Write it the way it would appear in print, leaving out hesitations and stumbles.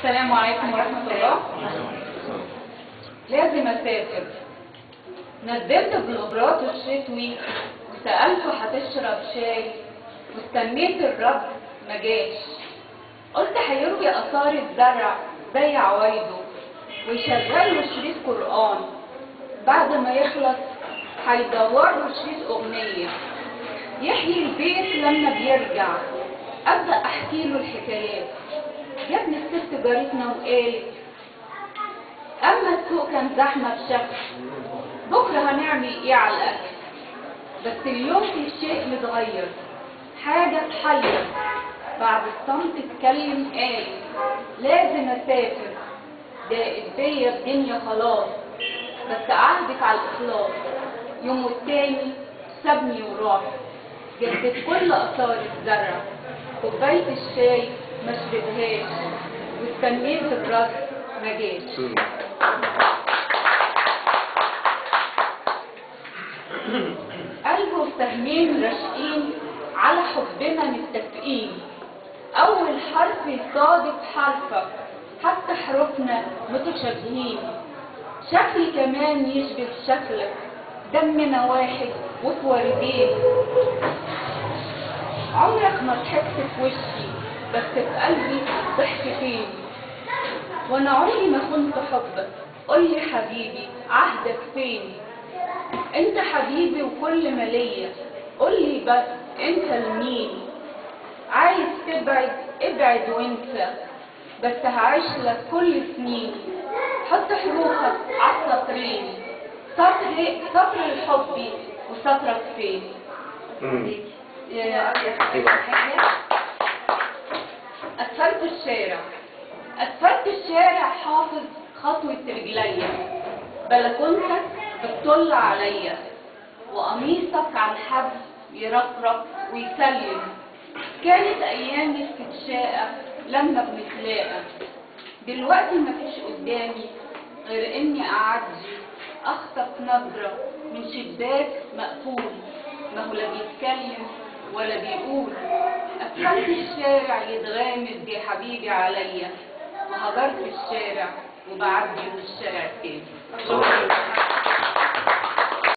السلام عليكم ورحمة الله. لازم أسافر. ندمت بالإبراج الشتوي وسألته هتشرب شاي واستنيت الرد مجاش. قلت هيروي آثار الزرع زي عوايده ويشغل له شريط قرآن، بعد ما يخلص هيدور له شريط أغنية يحيي البيت لما بيرجع. أبدأ أحكي له الحكايات. جابني الست جارتنا وقالت أما السوق كان زحمة بشكل، بكرة هنعمل إيه على الأكل؟ بس اليوم في شيء متغير، حاجة تحير. بعد الصمت اتكلم قال لازم أسافر، ضاقت بيا الدنيا خلاص، بس أعهدك على الإخلاص. يوم والتاني سابني وراح، جدت كل آثار الزرع، كوباية الشاي ما شربهاش واستنيت الرد مجاش. قلبه وسهمين راشقين على حبنا متفقين، أول حرف يصادف حرفك حتى حروفنا متشابهين، شكلي كمان يشبه شكلك، دمنا واحد وفي وردين. عمرك ما ضحكت في وشي بس في قلبي ضحكتين، وانا عمري ما كنت حبك. قولي حبيبي عهدك فين؟ انت حبيبي وكل ما ليا، قولي بس انت لمين؟ عايز تبعد ابعد وانسى، بس هعيش لك كل سنين. حط حروفك عالسطرين، سطر الحب وسطرك فين؟ أسفلت الشارع. أسفلت الشارع حافظ خطوة رجليا، بلكونتك بتطل عليا، وقميصك على الحبل يرقرق ويسلم. كانت أيام استشاقة لما بنتلاقى، دلوقتي مفيش قدامي غير إني أعدي أخطف نظرة من شباك مقفول، ما هو لا بيتكلم ولا بيقول. أسفلت الشارع يتغامز يا حبيبي عليا، وهجرت الشارع وبعدي من الشارع التاني.